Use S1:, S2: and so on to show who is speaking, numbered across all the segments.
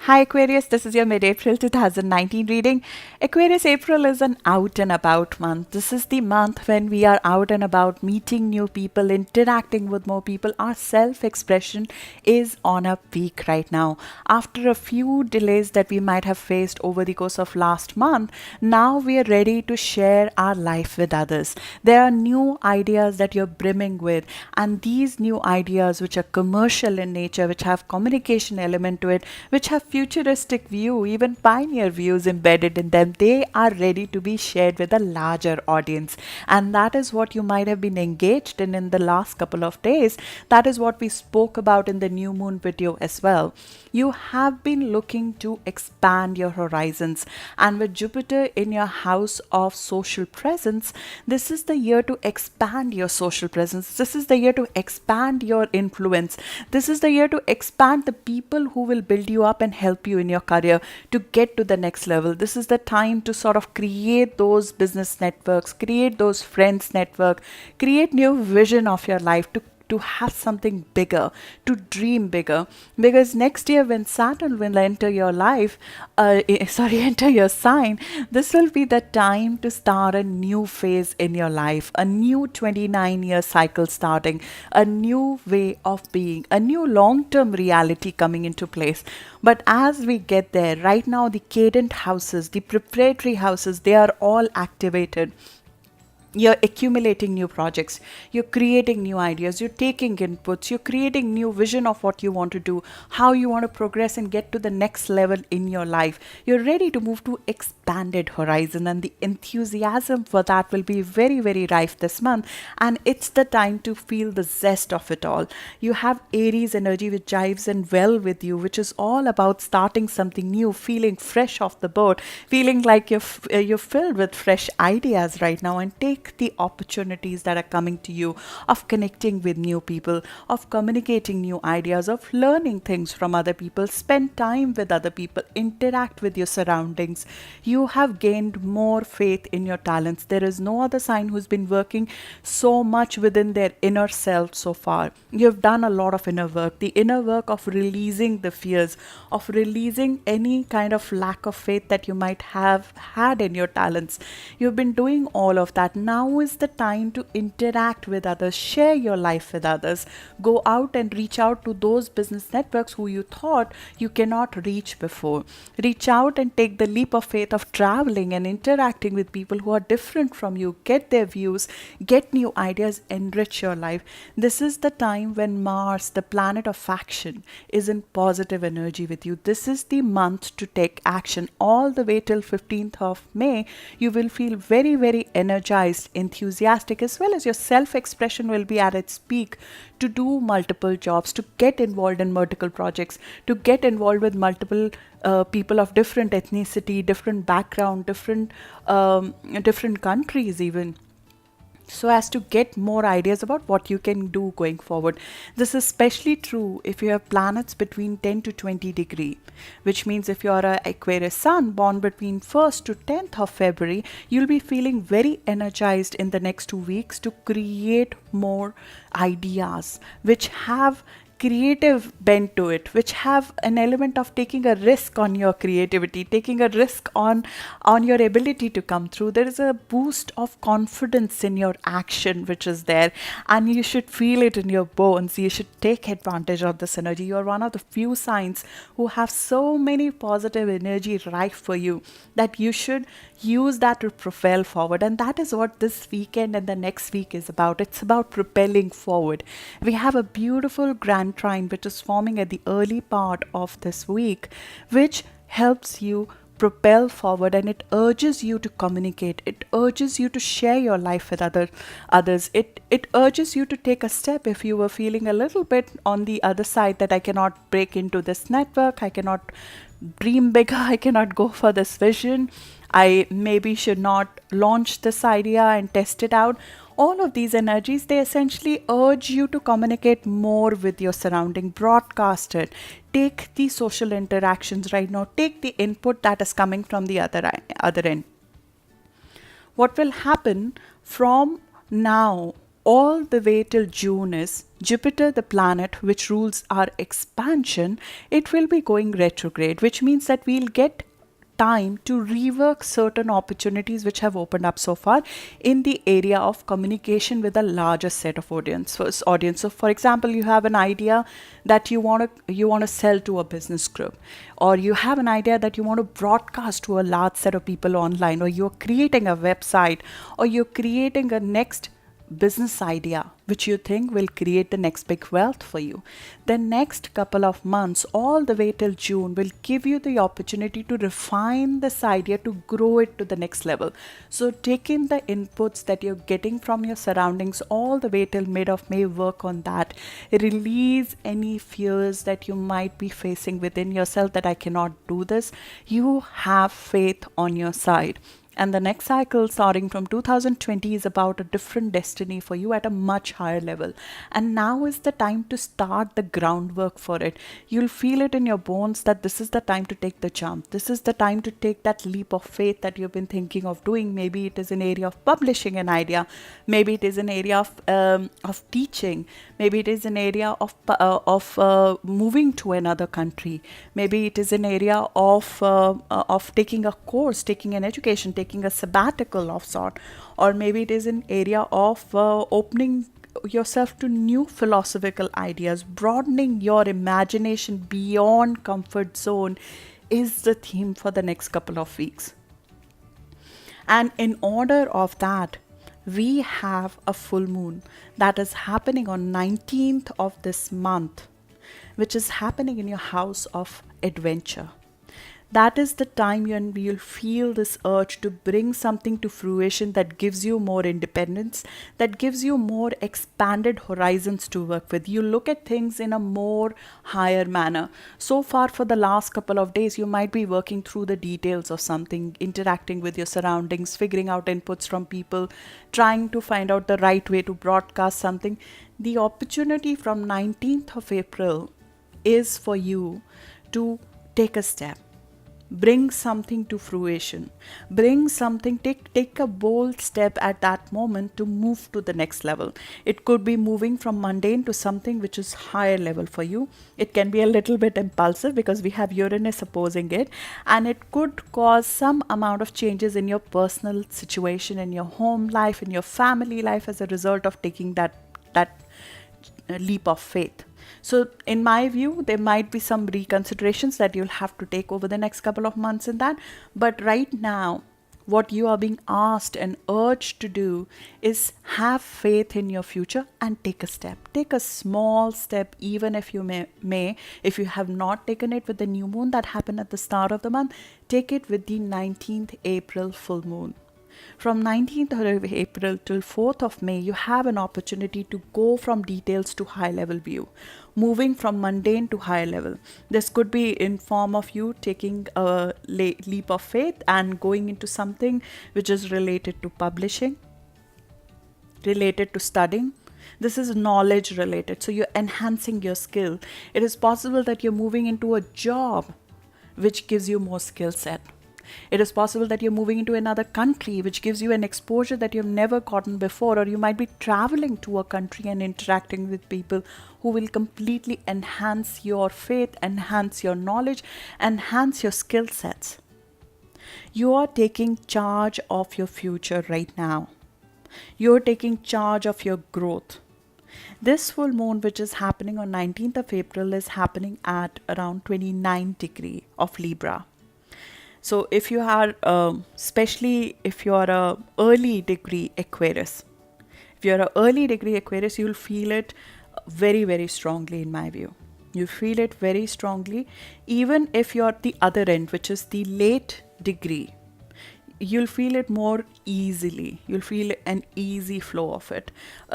S1: Hi Aquarius, this is your mid-April 2019 reading. Aquarius, April is an out and about month. This is the month when we are out and about, meeting new people, interacting with more people. Our self-expression is on a peak right now. After a few delays that we might have faced over the course of last month, now we are ready to share our life with others. There are new ideas that you're brimming with, and these new ideas, which are commercial in nature, which have communication element to it, which have futuristic view, even pioneer views embedded in them, they are ready to be shared with a larger audience. And that is what you might have been engaged in the last couple of days. That is what we spoke about in the new moon video as well. You have been looking to expand your horizons, and with Jupiter in your house of social presence, this is the year to expand your social presence. This is the year to expand your influence. This is the year to expand the people who will build you up and help you in your career to get to the next level. This is the time to sort of create those business networks, create those friends network, create new vision of your life, to have something bigger, to dream bigger. Because next year when Saturn will enter your life, enter your sign, this will be the time to start a new phase in your life, a new 29-year cycle starting, a new way of being, a new long-term reality coming into place. But as we get there, right now the cadent houses, the preparatory houses, they are all activated. You're accumulating new projects, you're creating new ideas, you're taking inputs, you're creating new vision of what you want to do, how you want to progress and get to the next level in your life. You're ready to move to expanded horizon, and the enthusiasm for that will be very, very rife this month. And it's the time to feel the zest of it all. You have Aries energy which jives and well with you, which is all about starting something new, feeling fresh off the boat, feeling like you're filled with fresh ideas right now, and take the opportunities that are coming to you of connecting with new people, of communicating new ideas, of learning things from other people, spend time with other people, interact with your surroundings. You have gained more faith in your talents. There is no other sign who's been working so much within their inner self so far. You've done a lot of inner work, the inner work of releasing the fears, of releasing any kind of lack of faith that you might have had in your talents. You've been doing all of that. Now is the time to interact with others, share your life with others, go out and reach out to those business networks who you thought you cannot reach before. Reach out and take the leap of faith of traveling and interacting with people who are different from you, get their views, get new ideas, enrich your life. This is the time when Mars, the planet of action, is in positive energy with you. This is the month to take action. All the way till 15th of May, you will feel very, very energized, enthusiastic, as well as your self-expression will be at its peak to do multiple jobs, to get involved in multiple projects, to get involved with multiple people of different ethnicity, different background, different countries even, so as to get more ideas about what you can do going forward. This is especially true if you have planets between 10 to 20 degree, which means if you're an Aquarius sun born between 1st to 10th of February, you'll be feeling very energized in the next 2 weeks to create more ideas which have creative bent to it, which have an element of taking a risk on your creativity, taking a risk on your ability to come through. There is a boost of confidence in your action which is there, and you should feel it in your bones. You should take advantage of this energy. You are one of the few signs who have so many positive energy rife for you that you should use that to propel forward. And that is what this weekend and the next week is about. It's about propelling forward. We have a beautiful grand trine which is forming at the early part of this week, which helps you propel forward, and it urges you to communicate. It urges you to share your life with others. It urges you to take a step if you were feeling a little bit on the other side, that I cannot break into this network, I cannot dream bigger, I cannot go for this vision, I maybe should not launch this idea and test it out. All of these energies, they essentially urge you to communicate more with your surrounding, broadcast it, take the social interactions right now, take the input that is coming from the other end. What will happen from now all the way till June is Jupiter, the planet which rules our expansion, it will be going retrograde, which means that we'll get time to rework certain opportunities which have opened up so far in the area of communication with a larger set of audience. So for example, you have an idea that you want to sell to a business group, or you have an idea that you want to broadcast to a large set of people online, or you're creating a website, or you're creating a next business idea which you think will create the next big wealth for you. The next couple of months, all the way till June, will give you the opportunity to refine this idea, to grow it to the next level. So take in the inputs that you're getting from your surroundings all the way till mid of May. Work on that. Release any fears that you might be facing within yourself, that I cannot do this. You have faith on your side. And the next cycle, starting from 2020, is about a different destiny for you at a much higher level. And now is the time to start the groundwork for it. You'll feel it in your bones that this is the time to take the jump. This is the time to take that leap of faith that you've been thinking of doing. Maybe it is an area of publishing an idea. Maybe it is an area of teaching. Maybe it is an area of moving to another country. Maybe it is an area of taking a course, taking an education, taking a sabbatical of sort, or maybe it is an area of opening yourself to new philosophical ideas. Broadening your imagination beyond comfort zone is the theme for the next couple of weeks. And in order of that, we have a full moon that is happening on 19th of this month, which is happening in your house of adventure. That is the time when you'll feel this urge to bring something to fruition that gives you more independence, that gives you more expanded horizons to work with. You look at things in a more higher manner. So far, for the last couple of days, you might be working through the details of something, interacting with your surroundings, figuring out inputs from people, trying to find out the right way to broadcast something. The opportunity from 19th of April is for you to take a step. Bring something to fruition. Take a bold step at that moment to move to the next level. It could be moving from mundane to something which is higher level for you. It can be a little bit impulsive because we have Uranus opposing it, and it could cause some amount of changes in your personal situation, in your home life, in your family life, as a result of taking that leap of faith. So in my view, there might be some reconsiderations that you'll have to take over the next couple of months in that. But right now, what you are being asked and urged to do is have faith in your future and take a step. Take a small step, even if you if you have not taken it with the new moon that happened at the start of the month, take it with the 19th April full moon. From 19th of April till 4th of May, you have an opportunity to go from details to high level view, moving from mundane to high level. This could be in form of you taking a leap of faith and going into something which is related to publishing, related to studying. This is knowledge related, so you're enhancing your skill. It is possible that you're moving into a job which gives you more skill set. It is possible that you're moving into another country which gives you an exposure that you've never gotten before, or you might be traveling to a country and interacting with people who will completely enhance your faith, enhance your knowledge, enhance your skill sets. You are taking charge of your future right now. You're taking charge of your growth. This full moon, which is happening on 19th of April, is happening at around 29 degree of Libra. So if you are, especially if you are a early degree Aquarius, you'll feel it very, very strongly in my view. You feel it very strongly. Even if you're at the other end, which is the late degree, you'll feel it more easily. You'll feel an easy flow of it.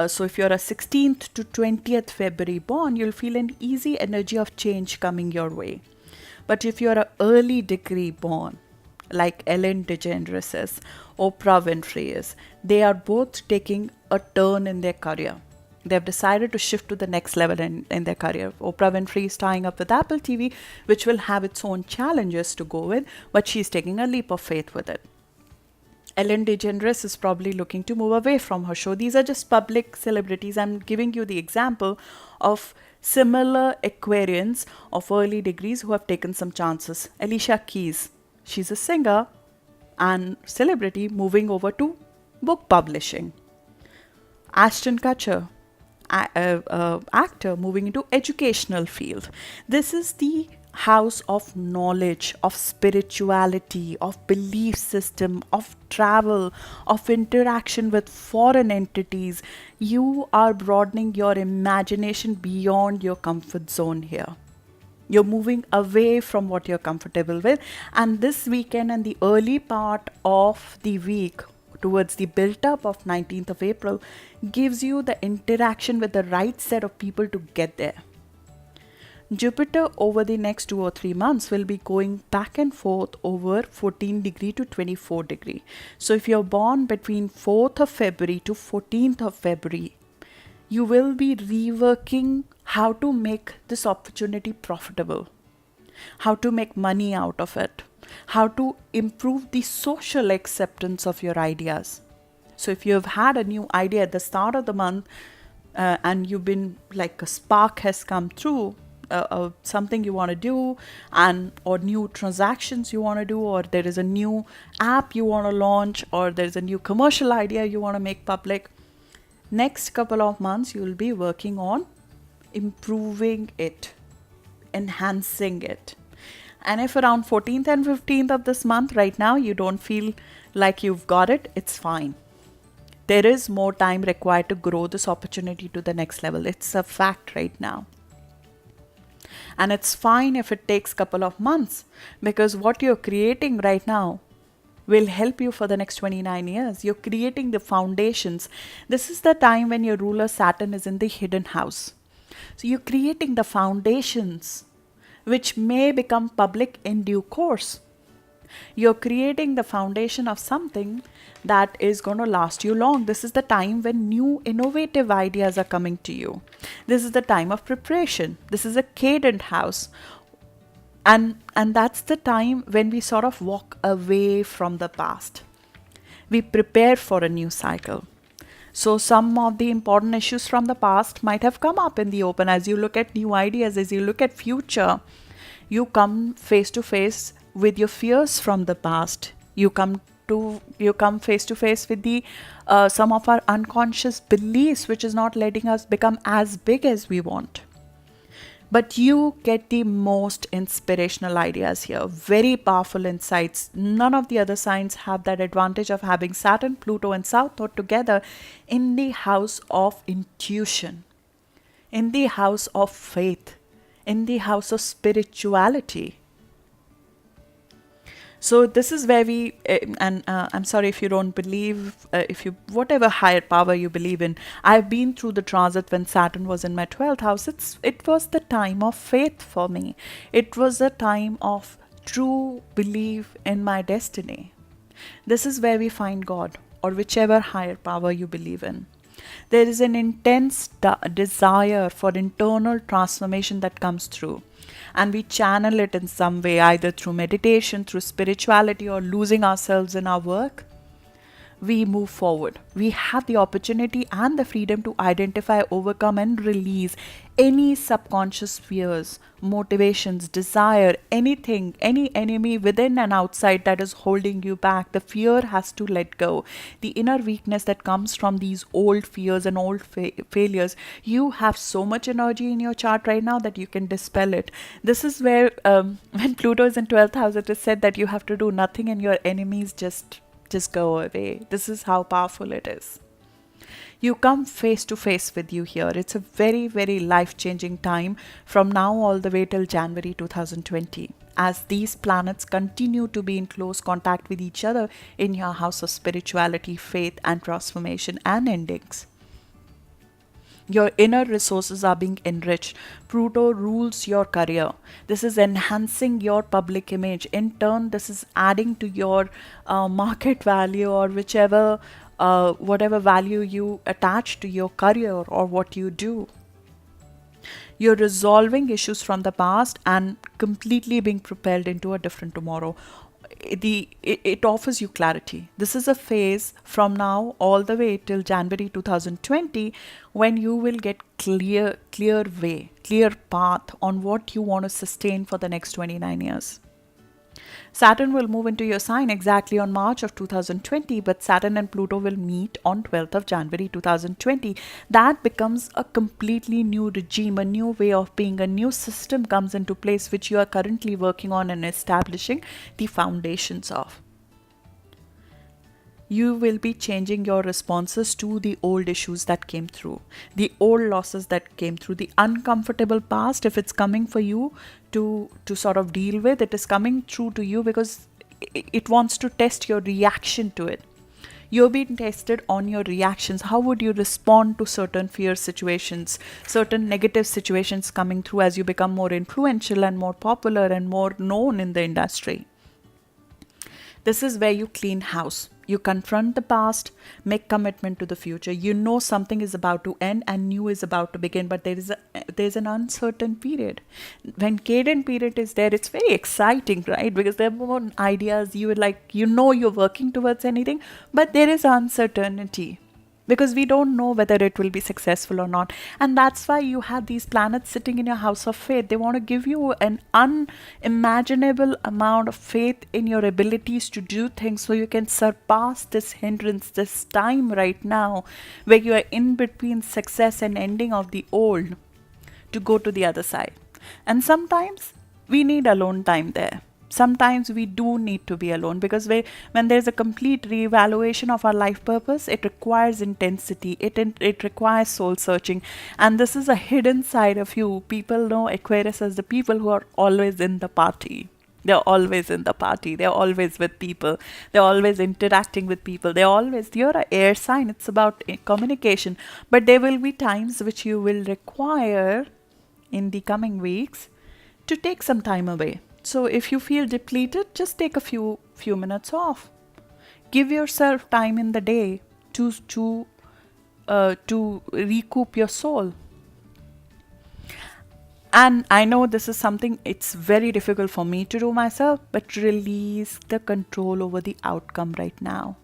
S1: So if you're a 16th to 20th February born, you'll feel an easy energy of change coming your way. But if you're an early degree born, like Ellen DeGeneres is, Oprah Winfrey is, they are both taking a turn in their career. They've decided to shift to the next level in their career. Oprah Winfrey is tying up with Apple TV, which will have its own challenges to go with, but she's taking a leap of faith with it. Ellen DeGeneres is probably looking to move away from her show. These are just public celebrities. I'm giving you the example of similar Aquarians of early degrees who have taken some chances. Alicia Keys, she's a singer and celebrity moving over to book publishing. Ashton Kutcher, actor moving into educational field. This is the house of knowledge, of spirituality, of belief system, of travel, of interaction with foreign entities. You are broadening your imagination beyond your comfort zone here. You're moving away from what you're comfortable with. And this weekend and the early part of the week, towards the build up of 19th of April, gives you the interaction with the right set of people to get there. Jupiter over the next 2 or 3 months will be going back and forth over 14 degree to 24 degree. So if you're born between 4th of February to 14th of February, you will be reworking how to make this opportunity profitable, how to make money out of it, how to improve the social acceptance of your ideas. So if you have had a new idea at the start of the month and you've been like a spark has come through, something you want to do, and or new transactions you want to do, or there is a new app you want to launch, or there's a new commercial idea you want to make public, next couple of months you will be working on improving it, enhancing it. And if around 14th and 15th of this month right now you don't feel like you've got it, it's fine. There is more time required to grow this opportunity to the next level. It's a fact right now. And it's fine if it takes a couple of months, because what you're creating right now will help you for the next 29 years. You're creating the foundations. This is the time when your ruler Saturn is in the hidden house. So you're creating the foundations which may become public in due course. You're creating the foundation of something that is going to last you long. This is the time when new innovative ideas are coming to you. This is the time of preparation. This is a cadent house. And that's the time when we sort of walk away from the past. We prepare for a new cycle. So some of the important issues from the past might have come up in the open. As you look at new ideas, as you look at future, you come face to face with your fears from the past. You come face to face with the some of our unconscious beliefs, which is not letting us become as big as we want. But you get the most inspirational ideas here, very powerful insights. None of the other signs have that advantage of having Saturn, Pluto, and South Node together in the house of intuition, in the house of faith, in the house of spirituality. So this is where we, I'm sorry if you don't believe, whatever higher power you believe in. I've been through the transit when Saturn was in my 12th house. It was the time of faith for me. It was a time of true belief in my destiny. This is where we find God, or whichever higher power you believe in. There is an intense desire for internal transformation that comes through. And we channel it in some way, either through meditation, through spirituality, or losing ourselves in our work. We move forward. We have the opportunity and the freedom to identify, overcome, and release any subconscious fears, motivations, desire, anything, any enemy within and outside that is holding you back. The fear has to let go. The inner weakness that comes from these old fears and old failures. You have so much energy in your chart right now that you can dispel it. This is where when Pluto is in 12th house, it is said that you have to do nothing and your enemies just go away. This is how powerful it is. You come face to face with you here. It's a very, very life-changing time from now all the way till January 2020, as these planets continue to be in close contact with each other in your house of spirituality, faith, and transformation and endings. Your inner resources are being enriched. Pluto rules your career. This is enhancing your public image. In turn, this is adding to your market value, or whatever value you attach to your career or what you do. You're resolving issues from the past and completely being propelled into a different tomorrow. it offers you clarity. This is a phase from now all the way till January 2020 when you will get clear path on what you want to sustain for the next 29 years. Saturn will move into your sign exactly on March of 2020, but Saturn and Pluto will meet on 12th of January 2020. That becomes a completely new regime, a new way of being, a new system comes into place which you are currently working on and establishing the foundations of. You will be changing your responses to the old issues that came through, the old losses that came through, the uncomfortable past. If it's coming for you to sort of deal with, it is coming through to you because it wants to test your reaction to it. You're being tested on your reactions. How would you respond to certain fear situations, certain negative situations coming through as you become more influential and more popular and more known in the industry? This is where you clean house. You confront the past, make commitment to the future. You know something is about to end and new is about to begin, but there's an uncertain period. When cadent period is there, it's very exciting, right? Because there are more ideas. You're working towards anything, but there is uncertainty. Because we don't know whether it will be successful or not. And that's why you have these planets sitting in your house of faith. They want to give you an unimaginable amount of faith in your abilities to do things so you can surpass this hindrance, this time right now where you are in between success and ending of the old to go to the other side. And sometimes we need alone time there. Sometimes we do need to be alone because when there's a complete reevaluation of our life purpose, it requires intensity, it requires soul searching. And this is a hidden side of you. People know Aquarius as the people who are always in the party. They're always in the party. They're always with people. They're always interacting with people. You're an air sign. It's about communication. But there will be times which you will require in the coming weeks to take some time away. So if you feel depleted, just take a few minutes off. Give yourself time in the day to recoup your soul. And I know this is something it's very difficult for me to do myself, but release the control over the outcome right now.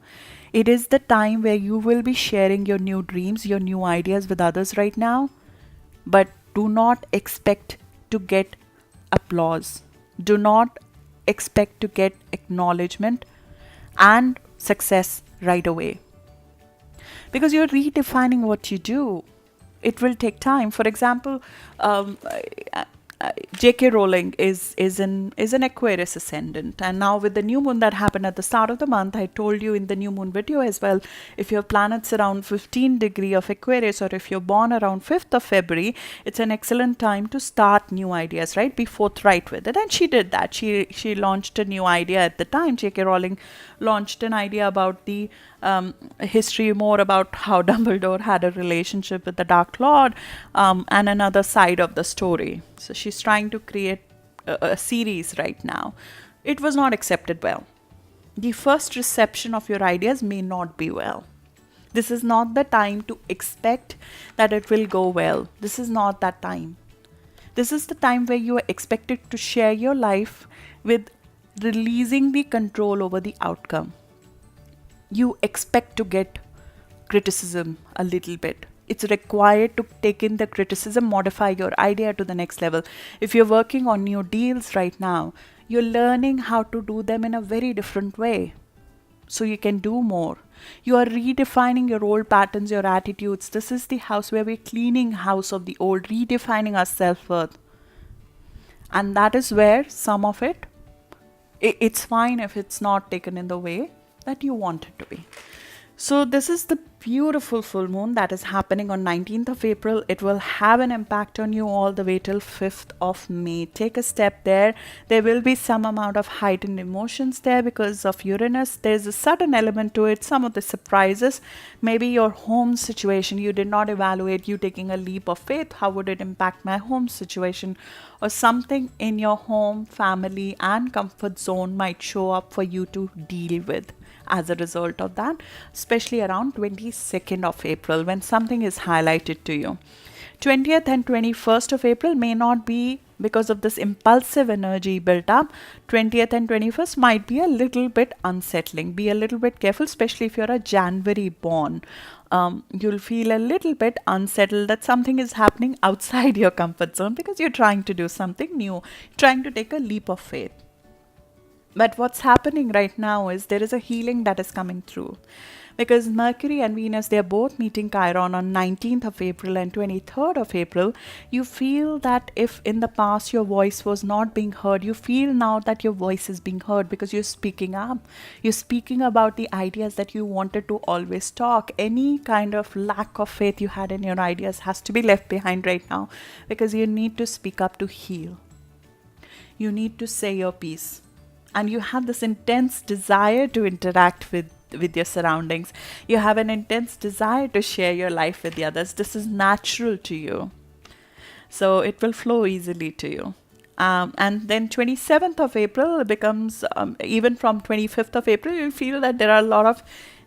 S1: It is the time where you will be sharing your new dreams, your new ideas with others right now, but do not expect to get applause. Do not expect to get acknowledgement and success right away. Because you're redefining what you do. It will take time. For example, J.K. Rowling is an Aquarius ascendant, and now with the new moon that happened at the start of the month, I told you in the new moon video as well, if your planet's around 15 degree of Aquarius, or if you're born around 5th of February, it's an excellent time to start new ideas, right? Be forthright with it. And she did that. She launched a new idea at the time. J.K. Rowling launched an idea about the history, more about how Dumbledore had a relationship with the Dark Lord, and another side of the story. So she's trying to create a series right now. It was not accepted well. The first reception of your ideas may not be well. This is not the time to expect that it will go well. This is not that time. This is the time where you are expected to share your life with releasing the control over the outcome. You expect to get criticism a little bit. It's required to take in the criticism, modify your idea to the next level. If you're working on new deals right now, you're learning how to do them in a very different way so you can do more. You are redefining your old patterns, your attitudes. This is the house where we're cleaning house of the old, redefining our self-worth. And that is where some of it's fine if it's not taken in the way that you want it to be. So this is the beautiful full moon that is happening on 19th of April. It will have an impact on you all the way till 5th of May. Take a step there. There will be some amount of heightened emotions there because of Uranus. There's a sudden element to it. Some of the surprises. Maybe your home situation, you did not evaluate, you taking a leap of faith. How would it impact my home situation? Or something in your home, family and comfort zone might show up for you to deal with as a result of that, especially around 22nd of April when something is highlighted to you. 20th and 21st of April may not be because of this impulsive energy built up, 20th and 21st might be a little bit unsettling. Be a little bit careful, especially if you're a January born. You'll feel a little bit unsettled that something is happening outside your comfort zone because you're trying to do something new, trying to take a leap of faith. But what's happening right now is there is a healing that is coming through. Because Mercury and Venus, they are both meeting Chiron on 19th of April and 23rd of April. You feel that if in the past your voice was not being heard, you feel now that your voice is being heard because you're speaking up. You're speaking about the ideas that you wanted to always talk. Any kind of lack of faith you had in your ideas has to be left behind right now, because you need to speak up to heal. You need to say your piece. And you have this intense desire to interact with your surroundings. You have an intense desire to share your life with the others. This is natural to you. So it will flow easily to you. And then 27th of April becomes, even from 25th of April, you feel that there are a lot of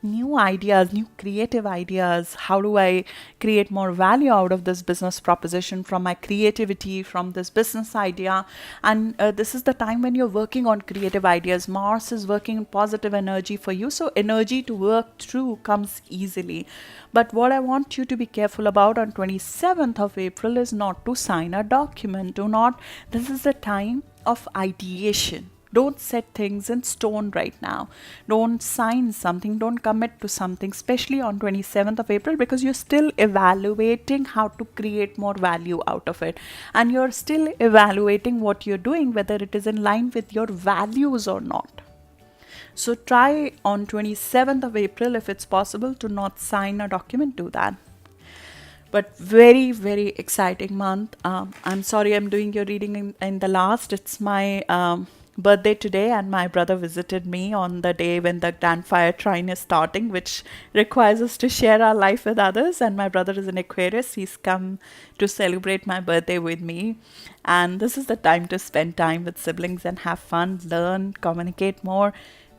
S1: new ideas, new creative ideas. How do I create more value out of this business proposition from my creativity, from this business idea? And this is the time when you're working on creative ideas. Mars is working in positive energy for you, so energy to work through comes easily. But what I want you to be careful about on 27th of April is not to sign a document. This is the time of ideation. Don't set things in stone right now. Don't sign something. Don't commit to something, especially on 27th of April, because you're still evaluating how to create more value out of it. And you're still evaluating what you're doing, whether it is in line with your values or not. So try on 27th of April, if it's possible, to not sign a document, do that. But very, very exciting month. I'm sorry I'm doing your reading in the last. It's my birthday today, and my brother visited me on the day when the Grand Fire Trine is starting, which requires us to share our life with others. And my brother is an Aquarius. He's come to celebrate my birthday with me. And this is the time to spend time with siblings and have fun, learn, communicate more.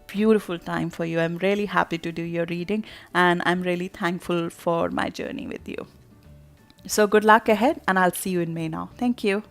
S1: Beautiful time for you. I'm really happy to do your reading, and I'm really thankful for my journey with you. So good luck ahead, and I'll see you in May now. Thank you.